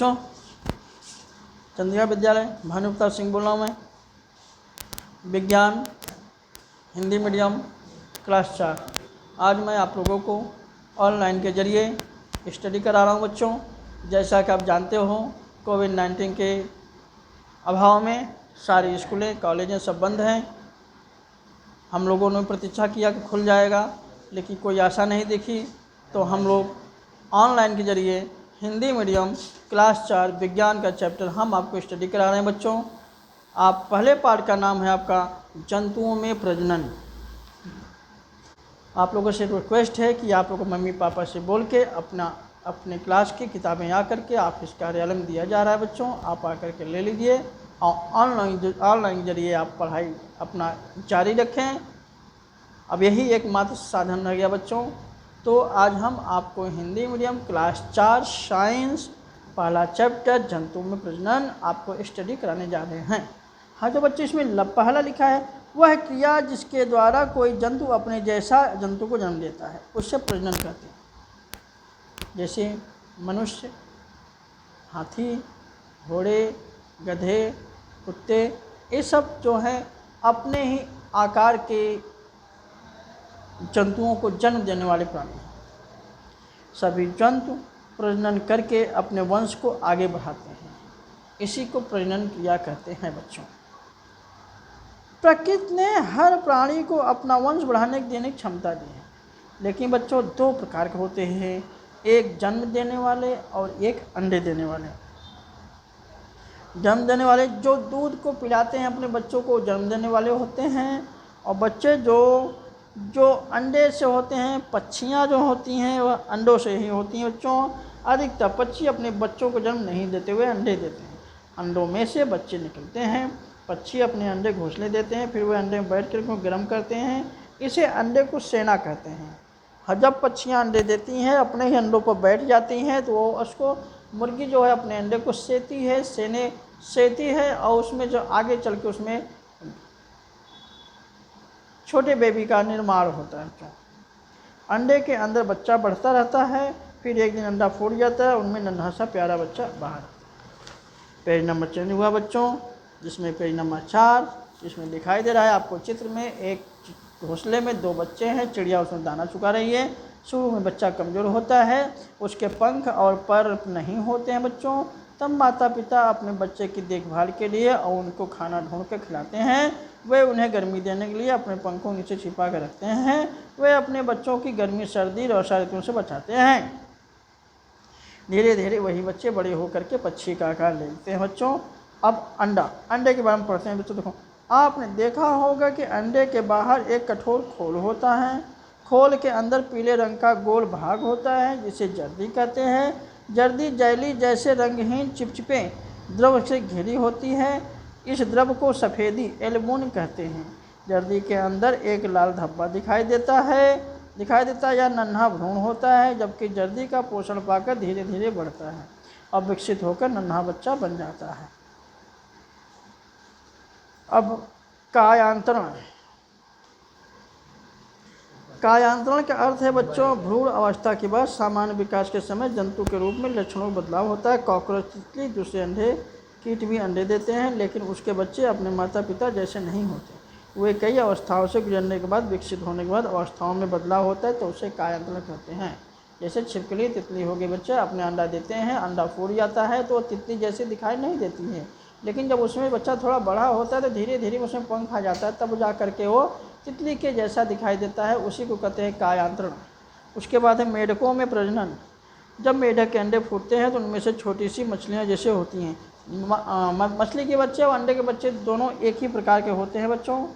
बच्चों, चंद्रिका विद्यालय भानुप्रताप सिंह बोल रहा हूँ मैं। विज्ञान हिंदी मीडियम क्लास 4। आज मैं आप लोगों को ऑनलाइन के ज़रिए स्टडी करा रहा हूँ बच्चों। जैसा कि आप जानते हो, कोविड-19 के अभाव में सारी स्कूलें कॉलेजें सब बंद हैं। हम लोगों ने प्रतीक्षा किया कि खुल जाएगा, लेकिन कोई आशा नहीं दिखी। तो हम लोग ऑनलाइन के ज़रिए हिंदी मीडियम क्लास 4 विज्ञान का चैप्टर हम आपको स्टडी करा रहे हैं बच्चों। आप पहले पार्ट का नाम है आपका जंतुओं में प्रजनन। आप लोगों से रिक्वेस्ट है कि आप लोगों को मम्मी पापा से बोल के अपने क्लास की किताबें आकर के ऑफिस कार्यालय में दिया जा रहा है बच्चों, आप आकर के ले लीजिए और ऑनलाइन जरिए आप पढ़ाई अपना जारी रखें। अब यही एकमात्र साधन रह गया बच्चों। तो आज हम आपको हिंदी मीडियम क्लास 4 साइंस पहला चैप्टर जंतुओं में प्रजनन आपको स्टडी कराने जा रहे हैं। हाँ, जो बच्चे इसमें पहला लिखा है, वह क्रिया जिसके द्वारा कोई जंतु अपने जैसा जंतु को जन्म देता है उससे प्रजनन करते हैं। जैसे मनुष्य, हाथी, घोड़े, गधे, कुत्ते, ये सब जो हैं अपने ही आकार के जंतुओं को जन्म देने वाले प्राणी हैं। सभी जंतु प्रजनन करके अपने वंश को आगे बढ़ाते हैं, इसी को प्रजनन क्रिया कहते हैं बच्चों। प्रकृति ने हर प्राणी को अपना वंश बढ़ाने देने की क्षमता दी है, लेकिन बच्चों दो प्रकार के होते हैं, एक जन्म देने वाले और एक अंडे देने वाले। जन्म देने वाले जो दूध को पिलाते हैं अपने बच्चों को, जन्म देने वाले होते हैं। और बच्चे जो अंडे से होते हैं, पक्षियाँ जो होती हैं वह अंडों से ही होती हैं बच्चों। अधिकतर पक्षी अपने बच्चों को जन्म नहीं देते हुए अंडे देते हैं। अंडों में से बच्चे निकलते हैं, पक्षी अपने अंडे घोंसले देते हैं, फिर वह अंडे में बैठ कर उनको गर्म करते हैं, इसे अंडे को सेना कहते हैं। जब पक्षियाँ अंडे देती हैं अपने ही अंडों पर बैठ जाती हैं तो वो उसको मुर्गी जो है अपने अंडे को सेती है और उसमें जो आगे चल के उसमें छोटे बेबी का निर्माण होता है। अंडे के अंदर बच्चा बढ़ता रहता है, फिर एक दिन अंडा फूट जाता है, उनमें नन्हा सा प्यारा बच्चा बाहर। पेज नंबर चेंज हुआ बच्चों, जिसमें पेज नंबर 4 इसमें दिखाई दे रहा है आपको चित्र में एक घोंसले में 2 बच्चे हैं, चिड़िया उसमें दाना चुका रही है। शुरू में बच्चा कमज़ोर होता है, उसके पंख और पर नहीं होते हैं बच्चों। तब माता पिता अपने बच्चे की देखभाल के लिए और उनको खाना ढूंढ कर खिलाते हैं। वे उन्हें गर्मी देने के लिए अपने पंखों नीचे छिपा कर रखते हैं। वे अपने बच्चों की गर्मी, सर्दी और ऋतुओं से बचाते हैं। धीरे धीरे वही बच्चे बड़े होकर के पक्षी का आकार ले लेते हैं बच्चों। अब अंडे के बारे में पढ़ते हैं बच्चों। देखो, आपने देखा होगा कि अंडे के बाहर एक कठोर खोल होता है। खोल के अंदर पीले रंग का गोल भाग होता है जिसे जर्दी कहते हैं। जर्दी जैली जैसे रंगहीन चिपचिपे द्रव से घिरी होती है। इस द्रव को सफ़ेदी एल्बुम कहते हैं। जर्दी के अंदर एक लाल धब्बा दिखाई देता है या नन्हा भ्रूण होता है, जबकि जर्दी का पोषण पाकर धीरे धीरे बढ़ता है और विकसित होकर नन्हा बच्चा बन जाता है। अब कायांतरण का अर्थ है बच्चों भ्रूण अवस्था के बाद सामान्य विकास के समय जंतु के रूप में लक्षणों में बदलाव होता है। कॉकरोच, तितली, दूसरे अंडे कीट भी अंडे देते हैं, लेकिन उसके बच्चे अपने माता पिता जैसे नहीं होते। वे कई अवस्थाओं से गुजरने के बाद, विकसित होने के बाद अवस्थाओं में बदलाव होता है तो उसे कायांतरण कहते हैं। जैसे छिपकली, तितली हो गए बच्चे, अपने अंडा देते हैं, अंडा फूट जाता है तो तितली जैसे दिखाई नहीं देती है, लेकिन जब उसमें बच्चा थोड़ा बड़ा होता है तो धीरे धीरे उसमें पंख आ जाता है, तब जा करके वो तितली के जैसा दिखाई देता है, उसी को कहते हैं कायांतरण। उसके बाद है मेढकों में प्रजनन। जब मेढक के अंडे फूटते हैं तो उनमें से छोटी सी मछलियाँ जैसे होती हैं। मछली के बच्चे और अंडे के बच्चे दोनों एक ही प्रकार के होते हैं बच्चों।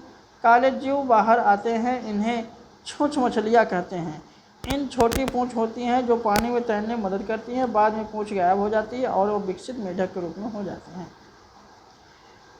काले जीव बाहर आते हैं, इन्हें छूछ मछलियाँ कहते हैं। इन छोटी पूँछ होती हैं जो पानी में तैरने में मदद करती हैं। बाद में पूँछ गायब हो जाती है और वो विकसित मेढक के रूप में हो जाते हैं।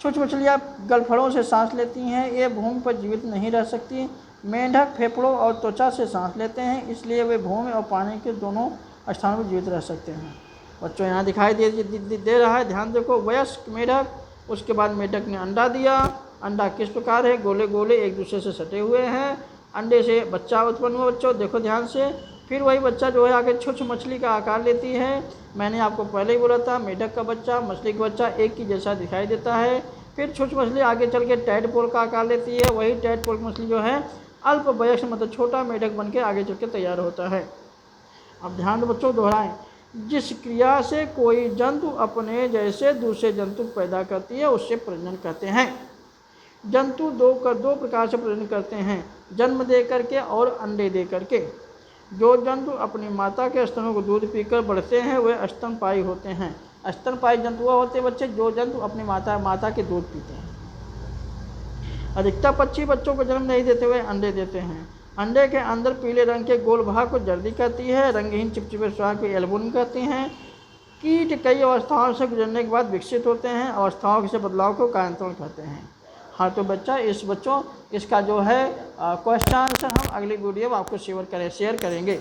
छूछ मछलियाँ गलफड़ों से सांस लेती हैं, ये भूमि पर जीवित नहीं रह सकती। मेंढक फेफड़ों और त्वचा से सांस लेते हैं, इसलिए वे भूमि और पानी के दोनों स्थानों पर जीवित रह सकते हैं। बच्चों यहाँ दिखाई दे रहा है, ध्यान देखो। वयस्क मेढक, उसके बाद मेढक ने अंडा दिया। अंडा किस प्रकार है? गोले गोले एक दूसरे से सटे हुए हैं। अंडे से बच्चा उत्पन्न हुआ बच्चों, देखो ध्यान से। फिर वही बच्चा जो है आगे छोटी मछली का आकार लेती है। मैंने आपको पहले ही बोला था, मेढक का बच्चा मछली का बच्चा एक ही जैसा दिखाई देता है। फिर छोटी मछली आगे चल के टैडपोल का आकार लेती है। वही टैडपोल की मछली जो है अल्प वयस्क मतलब छोटा मेढक बन के आगे चल के तैयार होता है। अब ध्यान दो बच्चों, दोहराएं। जिस क्रिया से कोई जंतु अपने जैसे दूसरे जंतु पैदा करती है उससे प्रजनन कहते हैं। जंतु दो प्रकार से प्रजनन करते हैं, जन्म दे करके और अंडे दे करके। जो जंतु अपनी माता के स्तनों को दूध पीकर बढ़ते हैं वे स्तनपायी होते हैं। स्तनपायी जंतु होते हैं बच्चे जो जंतु अपनी माता के दूध पीते हैं। अधिकतर पक्षी बच्चों को जन्म नहीं देते हुए अंडे देते हैं। अंडे के अंदर पीले रंग के गोल भाग को जर्दी कहती है। रंगहीन चिपचिपे स्वाद को एल्बुमिन कहते हैं। कीट कई अवस्थाओं से गुजरने के बाद विकसित होते हैं। अवस्थाओं से बदलाव को कायांतरण कहते हैं। हाँ तो बच्चा इसका जो है क्वेश्चन आंसर हम अगली वीडियो में आपको शेयर करेंगे।